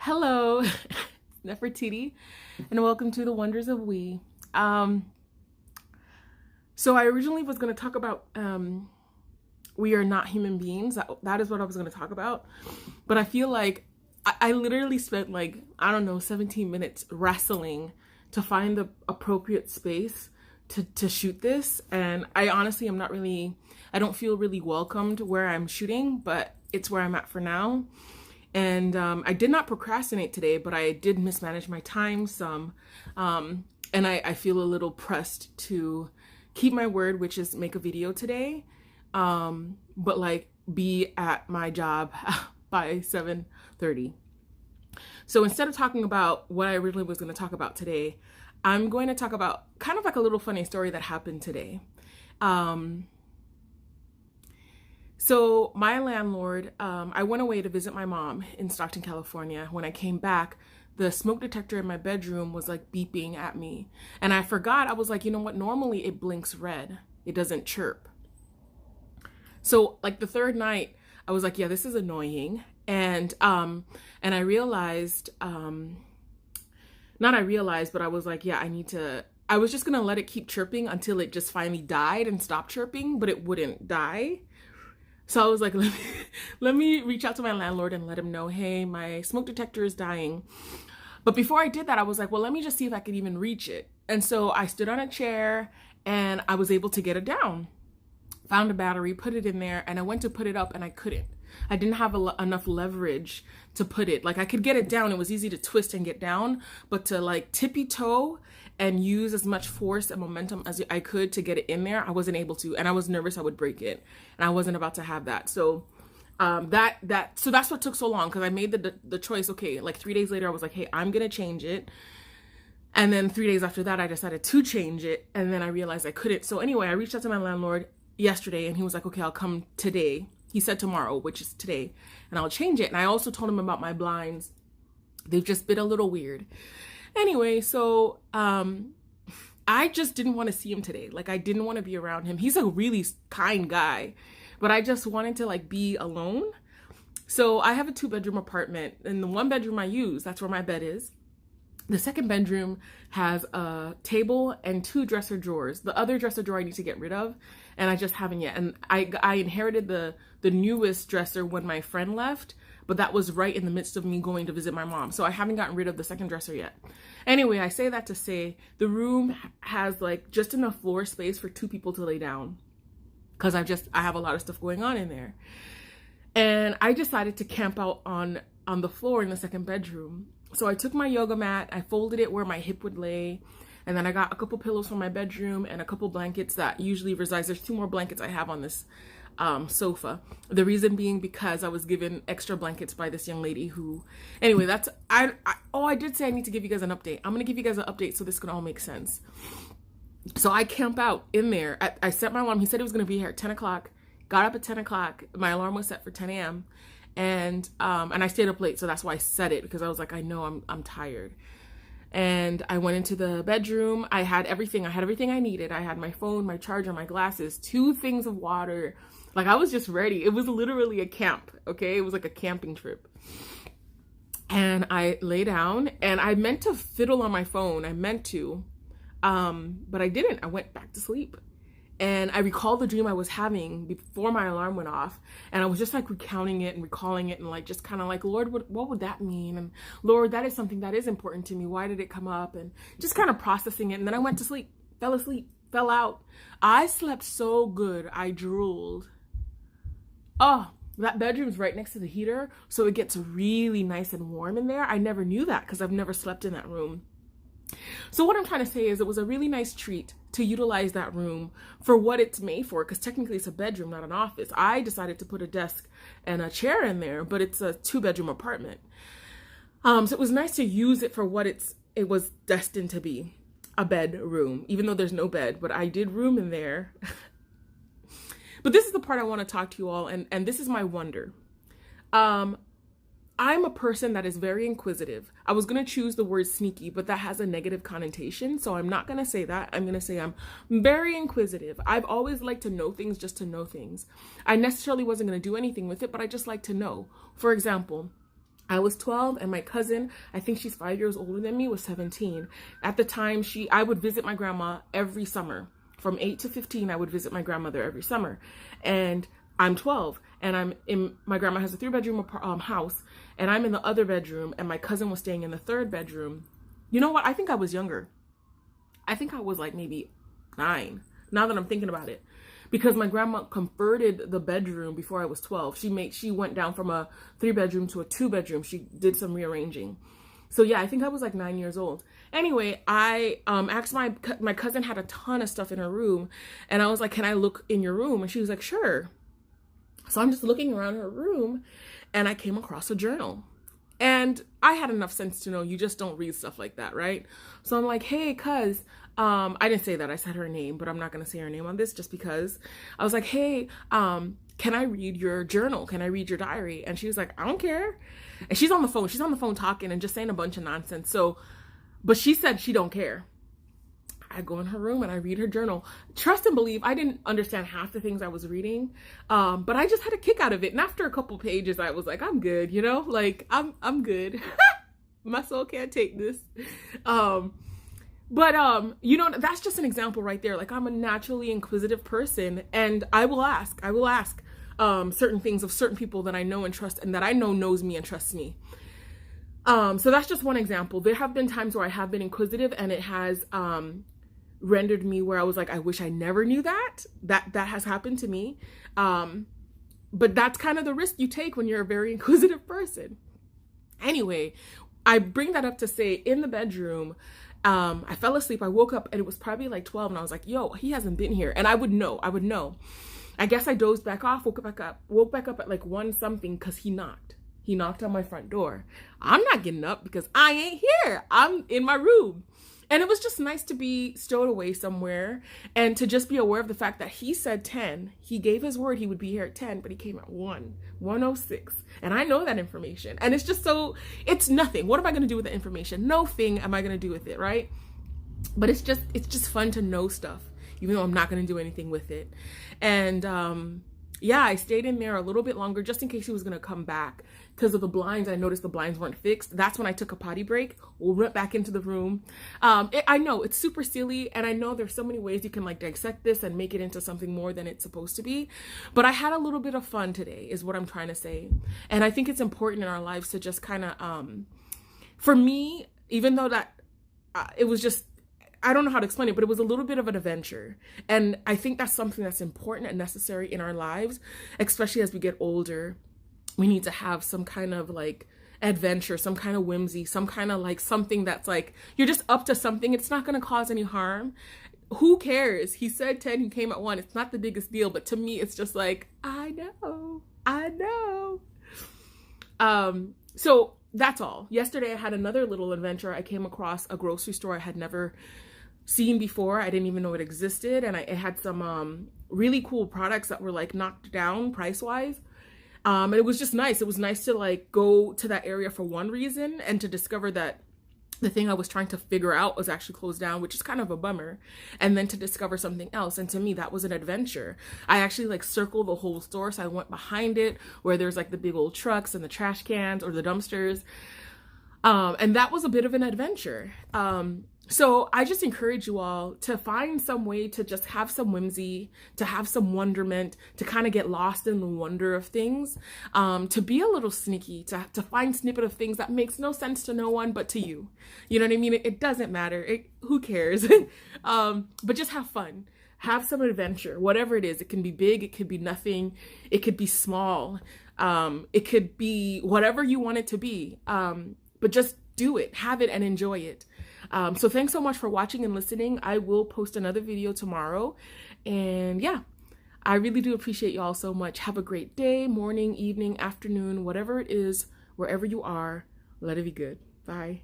Hello, Nefertiti, and welcome to the Wonders of We. So I originally was going to talk about we are not human beings. That is what I was going to talk about. But I feel like I literally spent like, I don't know, 17 minutes wrestling to find the appropriate space to shoot this. And I honestly am not really, I don't feel really welcomed where I'm shooting, but it's where I'm at for now. And I did not procrastinate today, but I did mismanage my time some. And I feel a little pressed to keep my word, which is make a video today, but like be at my job by 7:30. So instead of talking about what I originally was going to talk about today, I'm going to talk about kind of like a little funny story that happened today. So my landlord, I went away to visit my mom in Stockton, California. When I came back, the smoke detector in my bedroom was like beeping at me. And I forgot, I was like, you know what? Normally it blinks red. It doesn't chirp. So like the third night, I was like, yeah, this is annoying. And I realized, not I realized, but I was like, yeah, I was just gonna let it keep chirping until it just finally died and stopped chirping, but it wouldn't die. So I was like, let me reach out to my landlord and let him know, hey, my smoke detector is dying. But before I did that, I was like, well, let me just see if I could even reach it. And so I stood on a chair and I was able to get it down. Found a battery, put it in there, and I went to put it up and I couldn't. I didn't have enough leverage to put it. Like I could get it down. It was easy to twist and get down, but to like tippy toe and use as much force and momentum as I could to get it in there, I wasn't able to. And I was nervous I would break it. And I wasn't about to have that. So so that's what took so long, because I made the choice. Okay, like 3 days later, I was like, hey, I'm going to change it. And then 3 days after that, I decided to change it. And then I realized I couldn't. So anyway, I reached out to my landlord yesterday and he was like, okay, I'll come today. He said tomorrow, which is today, and I'll change it. And I also told him about my blinds. They've just been a little weird. Anyway, so I just didn't want to see him today. Like I didn't want to be around him. He's a really kind guy, but I just wanted to like be alone. So I have a 2-bedroom apartment, and the 1 bedroom I use, that's where my bed is. The 2nd bedroom has a table and 2 dresser drawers. The other dresser drawer I need to get rid of, and I just haven't yet. And I inherited the newest dresser when my friend left, but that was right in the midst of me going to visit my mom. So I haven't gotten rid of the 2nd dresser yet. Anyway, I say that to say the room has like just enough floor space for 2 people to lay down, because I have a lot of stuff going on in there. And I decided to camp out on the floor in the 2nd bedroom. So I took my yoga mat, I folded it where my hip would lay, and then I got a couple pillows from my bedroom and a couple blankets that usually resides. There's 2 more blankets I have on this sofa. The reason being because I was given extra blankets by this young lady who, anyway, I did say I need to give you guys an update. I'm going to give you guys an update so this can all make sense. So I camp out in there. I set my alarm. He said he was going to be here at 10 o'clock. Got up at 10 o'clock. My alarm was set for 10 a.m. And I stayed up late, so that's why I set it, because I was like, I know I'm tired. And I went into the bedroom. I had everything I needed. I had my phone, my charger, my glasses, 2 things of water. Like I was just ready. It was literally a camp, okay? It was like a camping trip. And I lay down, and I meant to fiddle on my phone. I meant to, but I didn't. I went back to sleep. And I recalled the dream I was having before my alarm went off. And I was just like recounting it and recalling it and like just kind of like, Lord, what would that mean? And Lord, that is something that is important to me. Why did it come up? And just kind of processing it. And then I went to sleep, fell asleep, fell out. I slept so good. I drooled. Oh, that bedroom's right next to the heater. So it gets really nice and warm in there. I never knew that because I've never slept in that room. So what I'm trying to say is it was a really nice treat to utilize that room for what it's made for, because technically it's a bedroom, not an office. I decided to put a desk and a chair in there, but it's a 2-bedroom apartment. So it was nice to use it for what it was destined to be, a bedroom, even though there's no bed, but I did room in there. But this is the part I want to talk to you all, and this is my wonder. I'm a person that is very inquisitive. I was going to choose the word sneaky, but that has a negative connotation, so I'm not going to say that. I'm going to say I'm very inquisitive. I've always liked to know things just to know things. I necessarily wasn't going to do anything with it, but I just like to know. For example, I was 12 and my cousin, I think she's 5 years older than me, was 17. At the time, I would visit my grandma every summer. From 8 to 15, I would visit my grandmother every summer. And I'm 12 and my grandma has a 3-bedroom house, and I'm in the other bedroom, and my cousin was staying in the 3rd bedroom. You know what? I think I was younger. I think I was like maybe 9, now that I'm thinking about it. Because my grandma converted the bedroom before I was 12. She went down from a 3-bedroom to a 2-bedroom. She did some rearranging. So yeah, I think I was like 9 years old. Anyway, I asked my cousin had a ton of stuff in her room, and I was like, "Can I look in your room?" And she was like, "Sure." So I'm just looking around her room, and I came across a journal. And I had enough sense to know you just don't read stuff like that, right? So I'm like, "Hey, cuz," I didn't say that. I said her name, but I'm not going to say her name on this just because. I was like, "Hey, can I read your journal? Can I read your diary?" And she was like, "I don't care." And she's on the phone. She's on the phone talking and just saying a bunch of nonsense. So, but she said she don't care. I go in her room and I read her journal. Trust and believe, I didn't understand half the things I was reading, but I just had a kick out of it. And after a couple pages, I was like, I'm good, you know? Like, I'm good. My soul can't take this. You know, that's just an example right there. Like, I'm a naturally inquisitive person, and I will ask certain things of certain people that I know and trust, and that I know knows me and trusts me. So that's just one example. There have been times where I have been inquisitive, and it has rendered me where I was like, I wish I never knew that. That has happened to me. But that's kind of the risk you take when you're a very inquisitive person. Anyway, I bring that up to say, in the bedroom, I fell asleep. I woke up and it was probably like 12, and I was like, yo, he hasn't been here. And I would know. I guess I dozed back off, woke back up at like 1 something, because he knocked. He knocked on my front door. I'm not getting up because I ain't here. I'm in my room. And it was just nice to be stowed away somewhere and to just be aware of the fact that he said 10. He gave his word he would be here at 10, but he came at 1:06. And I know that information. And it's just it's nothing. What am I going to do with the information? No thing am I going to do with it, right? But it's just fun to know stuff, even though I'm not going to do anything with it. And yeah, I stayed in there a little bit longer just in case he was going to come back. Because of the blinds, I noticed the blinds weren't fixed. That's when I took a potty break. We'll run back into the room. I know it's super silly, and I know there's so many ways you can like dissect this and make it into something more than it's supposed to be. But I had a little bit of fun today, is what I'm trying to say. And I think it's important in our lives to just kind of, for me, even though that it was just, I don't know how to explain it, but it was a little bit of an adventure. And I think that's something that's important and necessary in our lives, especially as we get older. We need to have some kind of like adventure, some kind of whimsy, some kind of like something that's like, you're just up to something. It's not going to cause any harm. Who cares? He said 10, he came at 1. It's not the biggest deal, but to me, it's just like, I know. So that's all. Yesterday, I had another little adventure. I came across a grocery store I had never seen before. I didn't even know it existed. And it had some really cool products that were like knocked down price-wise. And it was just nice. It was nice to like go to that area for one reason, and to discover that the thing I was trying to figure out was actually closed down, which is kind of a bummer. And then to discover something else. And to me, that was an adventure. I actually like circled the whole store. So I went behind it where there's like the big old trucks and the trash cans or the dumpsters. And that was a bit of an adventure. So I just encourage you all to find some way to just have some whimsy, to have some wonderment, to kind of get lost in the wonder of things, to be a little sneaky, to find snippet of things that makes no sense to no one but to you. You know what I mean? It doesn't matter. Who cares? But just have fun. Have some adventure, whatever it is. It can be big. It could be nothing. It could be small. It could be whatever you want it to be. But just do it, have it, and enjoy it. So thanks so much for watching and listening. I will post another video tomorrow. And yeah, I really do appreciate y'all so much. Have a great day, morning, evening, afternoon, whatever it is, wherever you are. Let it be good. Bye.